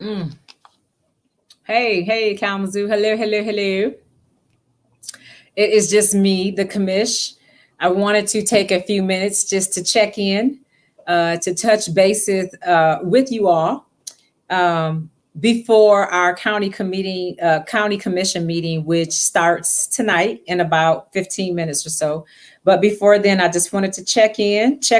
Mm. Hey, Kalamazoo. Hello. It is just me, the commish. I wanted to take a few minutes just to check in, to touch bases with you all um, before our county commission meeting, which starts tonight in about 15 minutes or so. But before then, I just wanted to check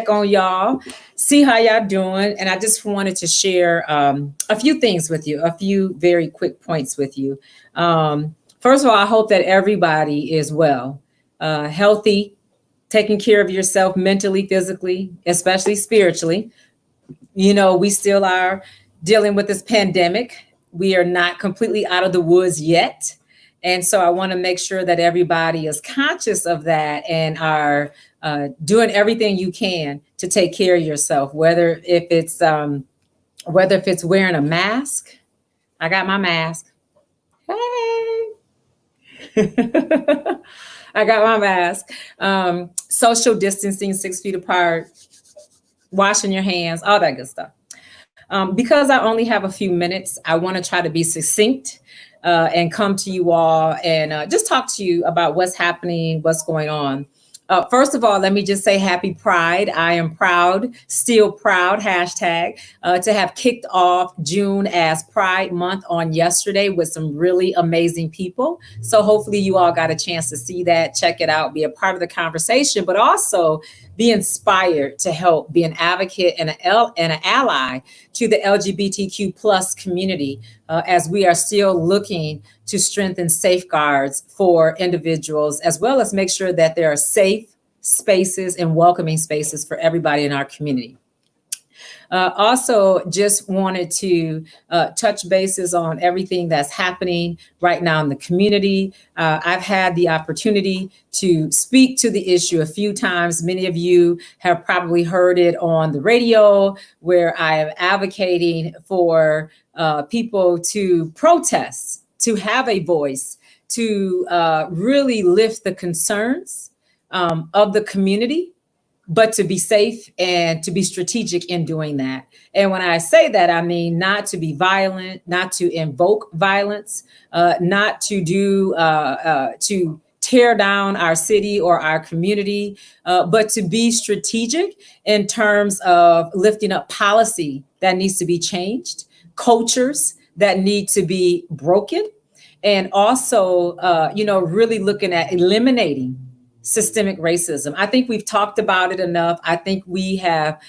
on y'all, see how y'all doing, and I just wanted to share a few things with you, a few very quick points with you. First of all, I hope that everybody is well, healthy, taking care of yourself mentally, physically, especially spiritually. We still are dealing with this pandemic. We are not completely out of the woods yet. And so I want to make sure that everybody is conscious of that and are doing everything you can to take care of yourself, whether if it's wearing a mask. I got my mask. Hey. I got my mask. Social distancing, 6 feet apart, washing your hands, all that good stuff. Because I only have a few minutes, I want to try to be succinct and come to you all and just talk to you about what's happening, what's going on. First of all, let me just say happy Pride. I am proud, still proud, hashtag, to have kicked off June as Pride Month on yesterday with some really amazing people. So hopefully you all got a chance to see that, check it out, be a part of the conversation, but also be inspired to help be an advocate and an ally to the LGBTQ plus community as we are still looking to strengthen safeguards for individuals, as well as make sure that there are safe spaces and welcoming spaces for everybody in our community. Also, just wanted to touch bases on everything that's happening right now in the community. I've had the opportunity to speak to the issue a few times. Many of you have probably heard it on the radio, where I am advocating for people to protest, to have a voice, to really lift the concerns of the community, but to be safe and to be strategic in doing that. And when I say that, I mean not to be violent, not to invoke violence, not to to tear down our city or our community, but to be strategic in terms of lifting up policy that needs to be changed, cultures that need to be broken, and also, really looking at eliminating systemic racism. I think we've talked about it enough. I think we have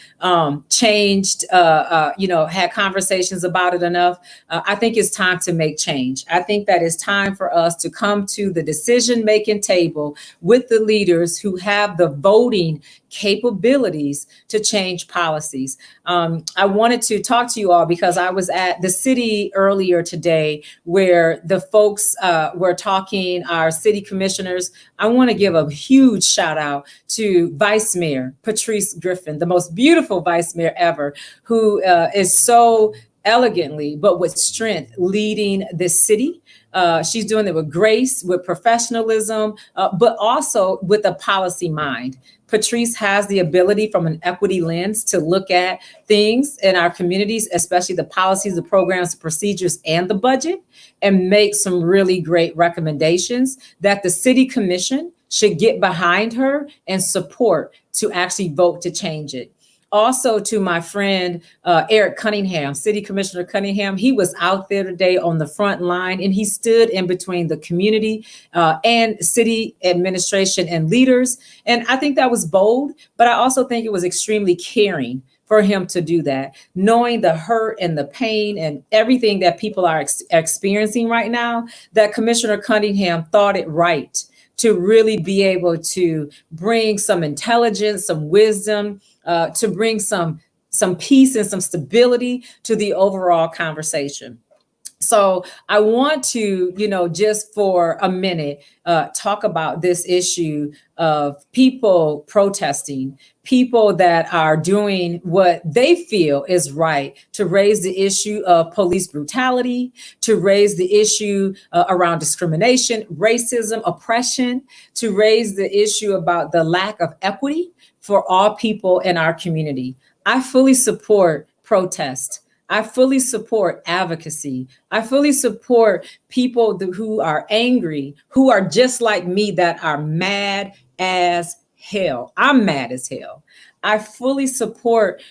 changed, had conversations about it enough. I think it's time to make change. I think that it's time for us to come to the decision-making table with the leaders who have the voting capabilities to change policies. I wanted to talk to you all because I was at the city earlier today where the folks were talking, our city commissioners. I want to give a huge shout out to Vice Mayor Patrice Griffin, the most beautiful vice mayor ever, who is so elegantly, but with strength, leading this city. She's doing it with grace, with professionalism, but also with a policy mind. Patrice has the ability from an equity lens to look at things in our communities, especially the policies, the programs, the procedures, and the budget, and make some really great recommendations that the city commission should get behind her and support to actually vote to change it. Also, to my friend Eric Cunningham, City Commissioner Cunningham, he was out there today on the front line and he stood in between the community and city administration and leaders. And I think that was bold, but I also think it was extremely caring for him to do that, knowing the hurt and the pain and everything that people are experiencing right now, that Commissioner Cunningham thought it right to really be able to bring some intelligence, some wisdom, to bring some peace and some stability to the overall conversation. So I want to, just for a minute, talk about this issue of people protesting, people that are doing what they feel is right to raise the issue of police brutality, to raise the issue around discrimination, racism, oppression, to raise the issue about the lack of equity for all people in our community. I fully support protest. I fully support advocacy. I fully support people who are angry, who are just like me, that are mad as hell. I'm mad as hell. I fully support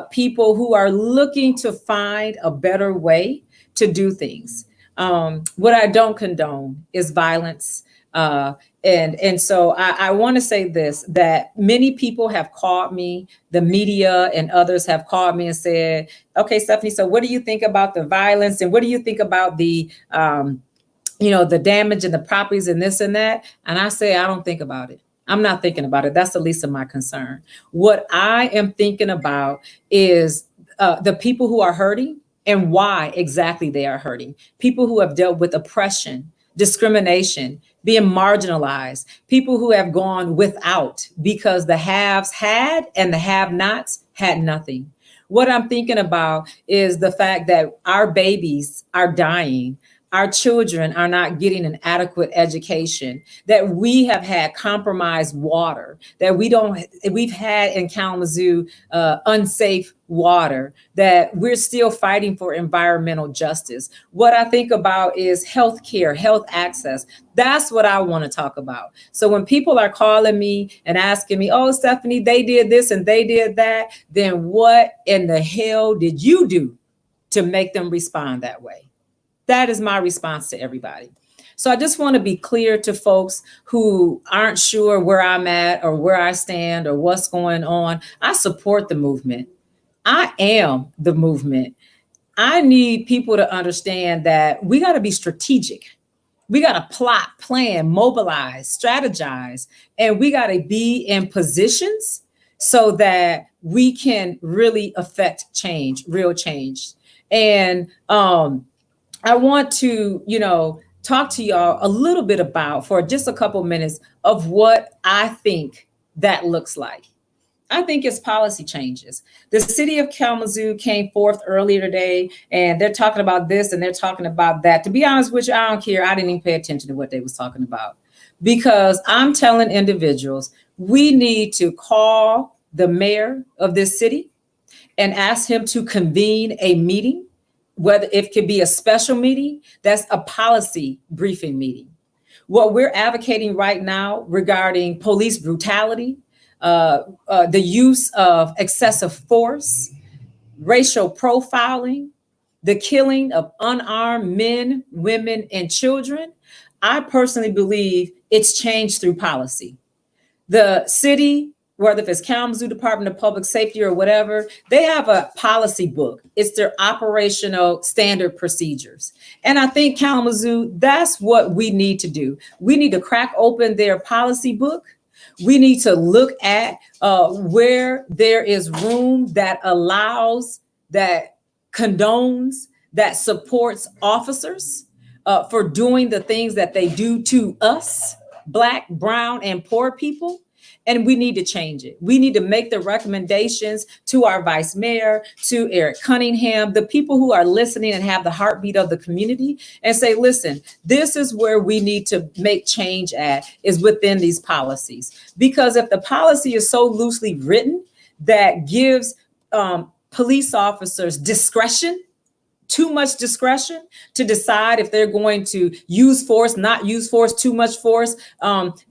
people who are looking to find a better way to do things. What I don't condone is violence. Uh, and so I want to say this, that many people have called me, the media and others have called me and said, okay, Stephanie, so what do you think about the violence? And what do you think about the, the damage and the properties and this and that? And I say, I don't think about it. I'm not thinking about it. That's the least of my concern. What I am thinking about is the people who are hurting and why exactly they are hurting. People who have dealt with oppression, discrimination, being marginalized, people who have gone without because the haves had and the have-nots had nothing. What I'm thinking about is the fact that our babies are dying. Our children are not getting an adequate education, that we have had compromised water, that we've had in Kalamazoo unsafe water, that we're still fighting for environmental justice. What I think about is healthcare, health access. That's what I want to talk about. So when people are calling me and asking me, oh, Stephanie, they did this and they did that, then what in the hell did you do to make them respond that way? That is my response to everybody. So I just want to be clear to folks who aren't sure where I'm at or where I stand or what's going on. I support the movement. I am the movement. I need people to understand that we got to be strategic. We got to plot, plan, mobilize, strategize, and we got to be in positions so that we can really affect change, real change. And I want to, talk to y'all a little bit about, for just a couple minutes, of what I think that looks like. I think it's policy changes. The city of Kalamazoo came forth earlier today, and they're talking about this and they're talking about that. To be honest with you, I don't care. I didn't even pay attention to what they was talking about, because I'm telling individuals, we need to call the mayor of this city and ask him to convene a meeting, whether it could be a special meeting, that's a policy briefing meeting. What we're advocating right now regarding police brutality, the use of excessive force, racial profiling, the killing of unarmed men, women, and children, I personally believe it's changed through policy. The city, whether if it's Kalamazoo Department of Public Safety or whatever, they have a policy book. It's their operational standard procedures. And I think Kalamazoo, that's what we need to do. We need to crack open their policy book. We need to look at where there is room that allows, that condones, that supports officers for doing the things that they do to us, Black, brown, and poor people. And we need to change it. We need to make the recommendations to our vice mayor, to Eric Cunningham, the people who are listening and have the heartbeat of the community, and say, listen, this is where we need to make change at, is within these policies. Because if the policy is so loosely written that gives police officers discretion, too much discretion to decide if they're going to use force, not use force, too much force,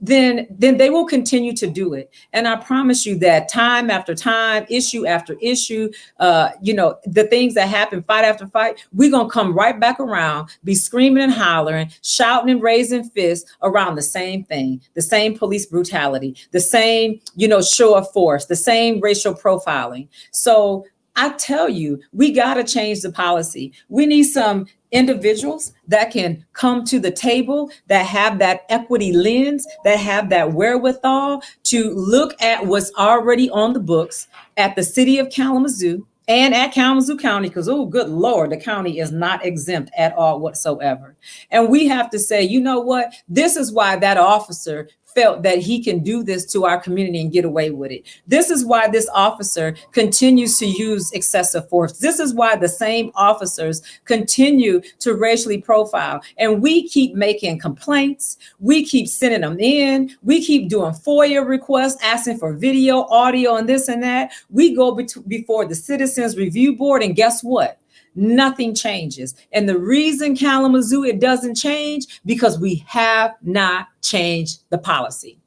then they will continue to do it. And I promise you that time after time, issue after issue, the things that happen fight after fight, we're going to come right back around, be screaming and hollering, shouting and raising fists around the same thing, the same police brutality, the same, show of force, the same racial profiling. So I tell you, we got to change the policy. We need some individuals that can come to the table, that have that equity lens, that have that wherewithal to look at what's already on the books at the city of Kalamazoo and at Kalamazoo County, because, oh, good Lord, the county is not exempt at all whatsoever. And we have to say, you know what? This is why that officer felt that he can do this to our community and get away with it. This is why this officer continues to use excessive force. This is why the same officers continue to racially profile. And we keep making complaints. We keep sending them in. We keep doing FOIA requests, asking for video, audio, and this and that. We go before the Citizens Review Board, and guess what? Nothing changes. And the reason, Kalamazoo, it doesn't change, because we have not changed the policy.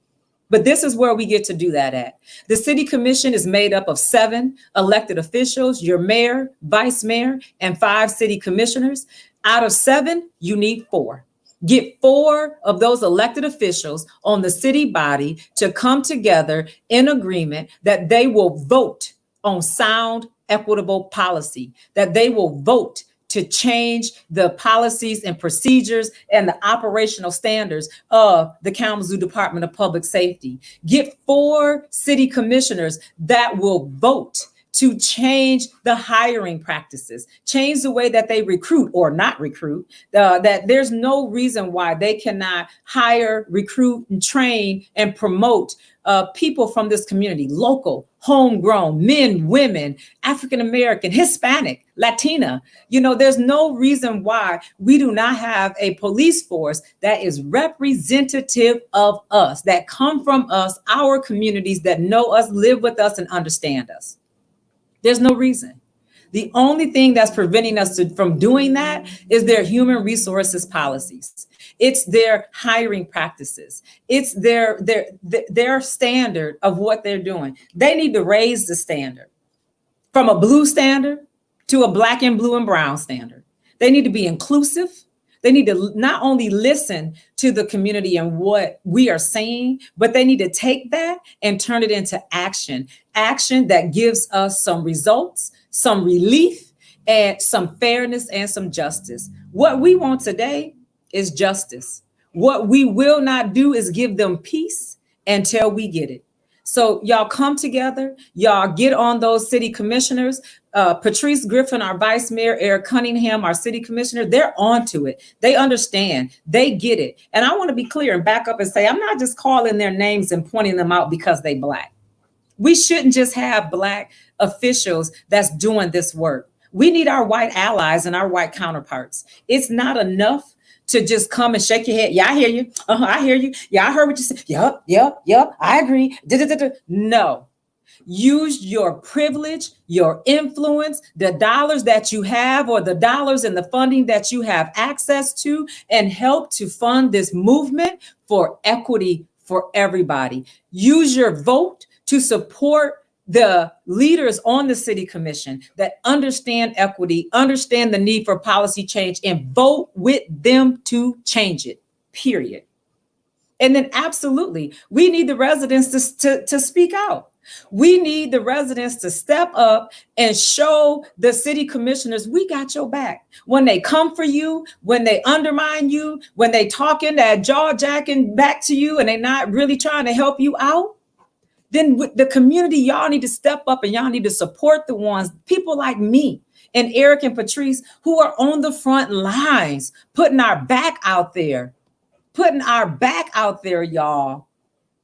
But this is where we get to do that at. The city commission is made up of 7 elected officials, your mayor, vice mayor, and 5 city commissioners. Out of 7, you need 4. Get 4 of those elected officials on the city body to come together in agreement that they will vote on sound, equitable policy, that they will vote to change the policies and procedures and the operational standards of the Kalamazoo Department of Public Safety. Get 4 city commissioners that will vote to change the hiring practices, change the way that they recruit or not recruit, that there's no reason why they cannot hire, recruit, and train and promote people from this community, local, homegrown, men, women, African-American, Hispanic, Latina. There's no reason why we do not have a police force that is representative of us, that come from us, our communities, that know us, live with us, and understand us. There's no reason. The only thing that's preventing us from doing that is their human resources policies. It's their hiring practices. It's their standard of what they're doing. They need to raise the standard from a blue standard to a black and blue and brown standard. They need to be inclusive. They need to not only listen to the community and what we are saying, but they need to take that and turn it into action that gives us some results, some relief, and some fairness and some justice. What we want today is justice. What we will not do is give them peace until we get it. So y'all come together, y'all get on those city commissioners. Patrice Griffin, our vice mayor, Eric Cunningham, our city commissioner, they're onto it. They understand, they get it. And I want to be clear and back up and say, I'm not just calling their names and pointing them out because they Black. We shouldn't just have Black officials that's doing this work. We need our white allies and our white counterparts. It's not enough to just come and shake your head. Yeah, I hear you. I hear you. Yeah, I heard what you said. Yep. I agree. No. Use your privilege, your influence, the dollars that you have or the dollars and the funding that you have access to, and help to fund this movement for equity for everybody. Use your vote to support the leaders on the city commission that understand equity, understand the need for policy change, and vote with them to change it, period. And then absolutely, we need the residents to speak out. We need the residents to step up and show the city commissioners, we got your back. When they come for you, when they undermine you, when they talking that jaw jacking back to you and they're not really trying to help you out, then with the community, y'all need to step up and y'all need to support the ones, people like me and Eric and Patrice, who are on the front lines, putting our back out there, y'all,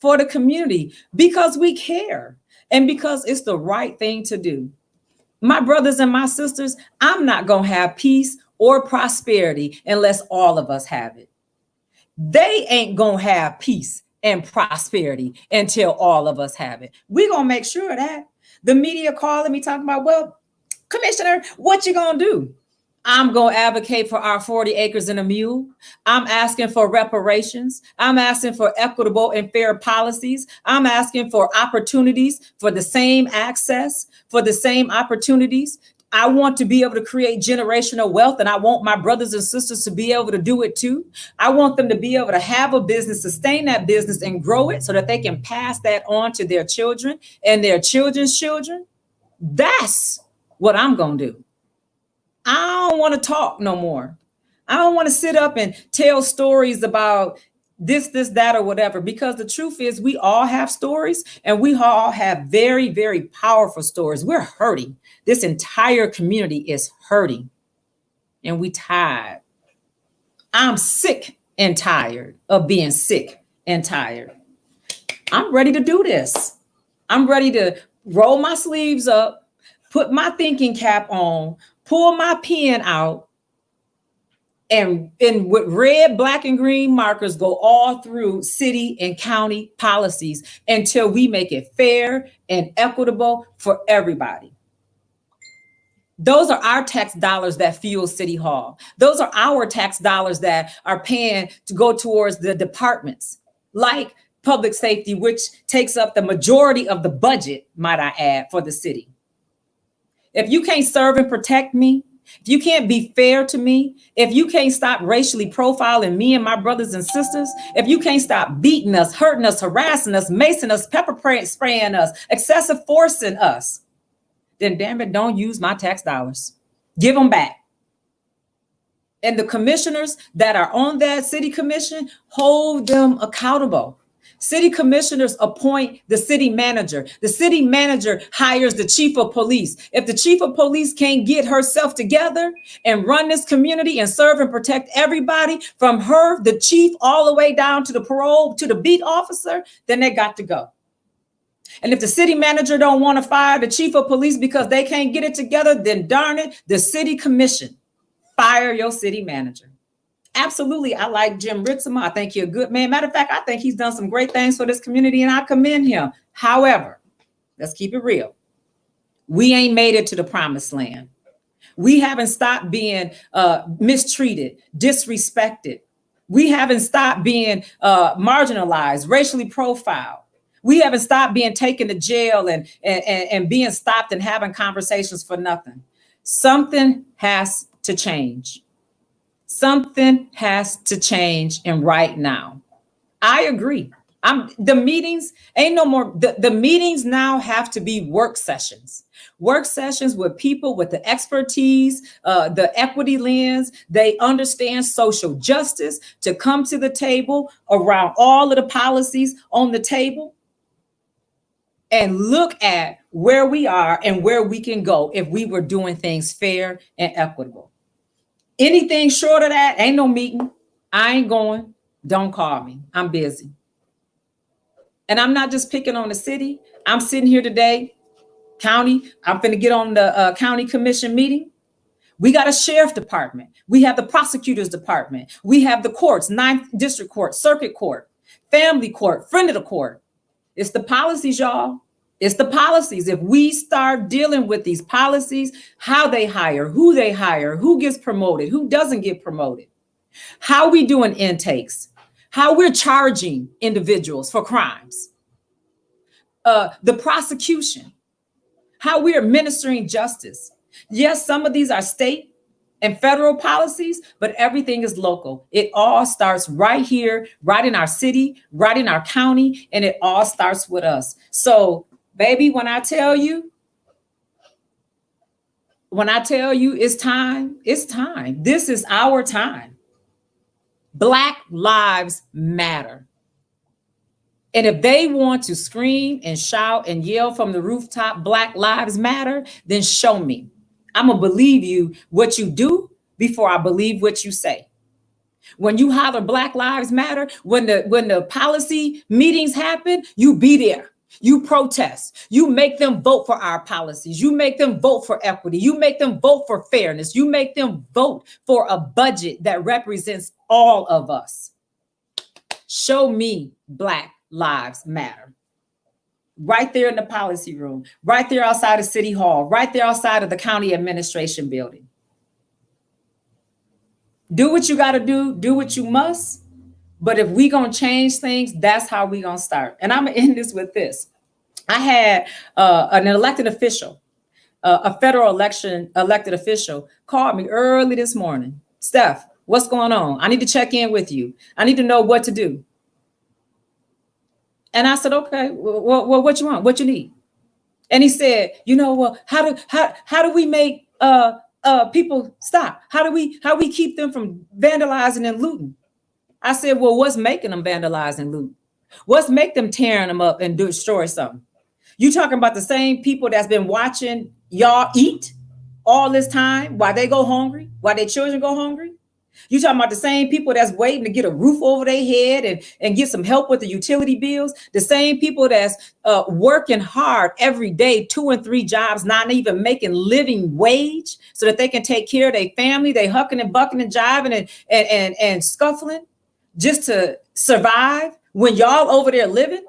for the community, because we care and because it's the right thing to do. My brothers and my sisters, I'm not going to have peace or prosperity unless all of us have it. They ain't going to have peace and prosperity until all of us have it. We're going to make sure of that. The media calling me talking about, well, Commissioner, what you going to do? I'm going to advocate for our 40 acres and a mule. I'm asking for reparations. I'm asking for equitable and fair policies. I'm asking for opportunities for the same access, for the same opportunities. I want to be able to create generational wealth, and I want my brothers and sisters to be able to do it too. I want them to be able to have a business, sustain that business, and grow it so that they can pass that on to their children and their children's children. That's what I'm going to do. I don't want to talk no more. I don't want to sit up and tell stories about this, that, or whatever, because the truth is we all have stories and we all have very, very powerful stories. We're hurting. This entire community is hurting and we tired. I'm sick and tired of being sick and tired. I'm ready to do this. I'm ready to roll my sleeves up, put my thinking cap on, pull my pen out, and with red, black, and green markers go all through city and county policies until we make it fair and equitable for everybody. Those are our tax dollars that fuel City Hall. Those are our tax dollars that are paying to go towards the departments like public safety, which takes up the majority of the budget, might I add, for the city. If you can't serve and protect me, if you can't be fair to me, if you can't stop racially profiling me and my brothers and sisters, if you can't stop beating us, hurting us, harassing us, macing us, pepper spraying us, excessive forcing us, then damn it, don't use my tax dollars. Give them back. And the commissioners that are on that city commission, hold them accountable. City commissioners appoint the city manager. The city manager hires the chief of police. If the chief of police can't get herself together and run this community and serve and protect everybody from her, the chief, all the way down to the parole, to the beat officer, then they got to go. And if the city manager don't want to fire the chief of police because they can't get it together, then darn it, the city commission, fire your city manager. Absolutely. I like Jim Ritzema. I think he's a good man. Matter of fact, I think he's done some great things for this community and I commend him. However, let's keep it real. We ain't made it to the promised land. We haven't stopped being mistreated, disrespected. We haven't stopped being marginalized, racially profiled. We haven't stopped being taken to jail and being stopped and having conversations for nothing. Something has to change. Something has to change, and right now. I agree. The meetings ain't no more. The meetings now have to be work sessions with people with the expertise, the equity lens. They understand social justice to come to the table around all of the policies on the table and look at where we are and where we can go if we were doing things fair and equitable. Anything short of that, ain't no meeting. I ain't going. Don't call me. I'm busy. And I'm not just picking on the city. I'm sitting here today, county. I'm finna get on the county commission meeting. We got a sheriff department. We have the prosecutor's department. We have the courts, 9th district court, circuit court, family court, friend of the court. It's the policies, y'all. It's the policies. If we start dealing with these policies, how they hire, who gets promoted, who doesn't get promoted, how we doing intakes, how we're charging individuals for crimes, the prosecution, how we're administering justice. Yes, some of these are state and federal policies, but everything is local. It all starts right here, right in our city, right in our county, and it all starts with us. So, baby, when I tell you it's time, it's time. This is our time. Black lives matter. And if they want to scream and shout and yell from the rooftop, Black lives matter, then show me. I'm going to believe you what you do before I believe what you say. When you holler Black lives matter, when the policy meetings happen, you be there. You protest. You make them vote for our policies. You make them vote for equity. You make them vote for fairness. You make them vote for a budget that represents all of us. Show me Black lives matter. Right there in the policy room, right there outside of City Hall, right there outside of the county administration building. Do what you got to do what you must. But if we going to change things, that's how we going to start. And I'm going to end this with this. I had an elected official, a federal elected official called me early this morning. Steph, what's going on? I need to check in with you. I need to know what to do. And I said, okay, well, what you want? What you need? And he said, well, how do we make people stop? How do we keep them from vandalizing and looting? I said, well, what's making them vandalize and loot? What's make them tearing them up and destroy something? You talking about the same people that's been watching y'all eat all this time while they go hungry, while their children go hungry? You talking about the same people that's waiting to get a roof over their head and get some help with the utility bills? The same people that's working hard every day, 2 and 3 jobs, not even making living wage so that they can take care of their family. They hucking and bucking and jiving and scuffling just to survive when y'all over there living.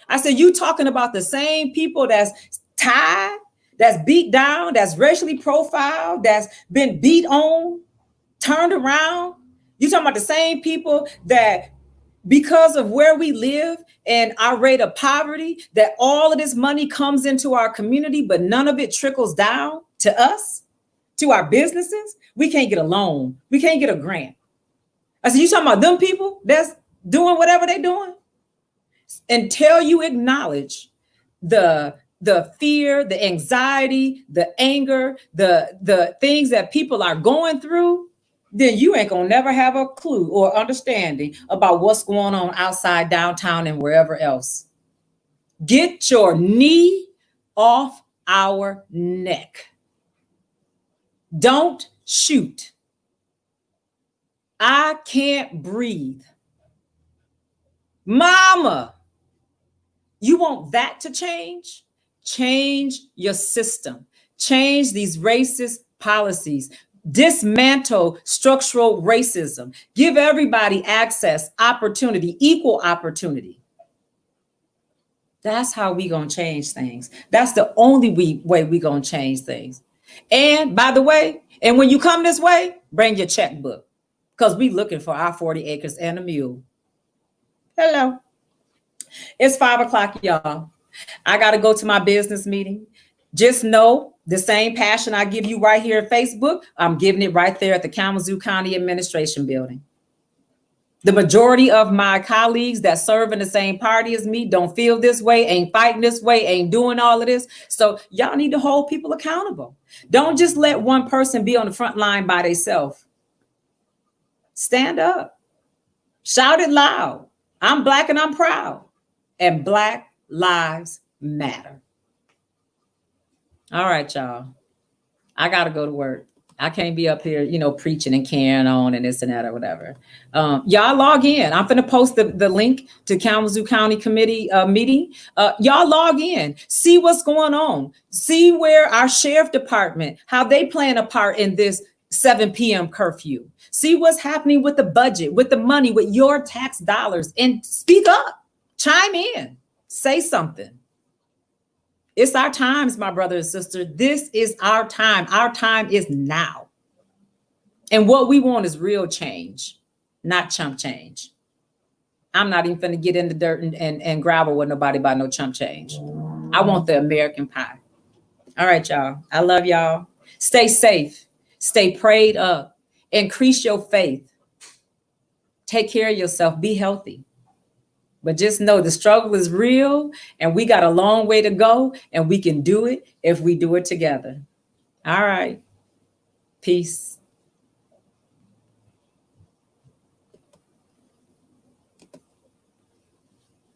I said, you talking about the same people that's tired, that's beat down, that's racially profiled, that's been beat on, turned around. You talking about the same people that, because of where we live and our rate of poverty, that all of this money comes into our community, but none of it trickles down to us, to our businesses. We can't get a loan. We can't get a grant. I said, you talking about them people that's doing whatever they're doing? Until you acknowledge the fear, the anxiety, the anger, the things that people are going through, then you ain't gonna never have a clue or understanding about what's going on outside downtown and wherever else. Get your knee off our neck. Don't shoot. I can't breathe. Mama, you want that to change? Change your system. Change these racist policies. Dismantle structural racism. Give everybody access, opportunity, equal opportunity. That's how we gonna change things. That's the only way we gonna change things. And by the way, and when you come this way, bring your checkbook, because we looking for our 40 acres and a mule. Hello. It's 5 o'clock, y'all. I got to go to my business meeting. Just know the same passion I give you right here at Facebook, I'm giving it right there at the Kalamazoo County Administration Building. The majority of my colleagues that serve in the same party as me don't feel this way, ain't fighting this way, ain't doing all of this. So y'all need to hold people accountable. Don't just let one person be on the front line by themselves. Stand up. Shout it loud. I'm Black and I'm proud. And Black lives matter. All right, y'all. I got to go to work. I can't be up here, preaching and carrying on and this and that or whatever. Y'all log in. I'm going to post the link to Kalamazoo County Committee meeting. Y'all log in. See what's going on. See where our sheriff department, how they playing a part in this 7 p.m. curfew. See what's happening with the budget, with the money, with your tax dollars, and speak up. Chime in. Say something. It's our times, my brother and sister. This is our time. Our time is now. And what we want is real change, not chump change. I'm not even going to get in the dirt and gravel with nobody about no chump change. I want the American pie. All right, y'all. I love y'all. Stay safe. Stay prayed up. Increase your faith. Take care of yourself. Be healthy. But just know the struggle is real and we got a long way to go, and we can do it if we do it together. All right. Peace.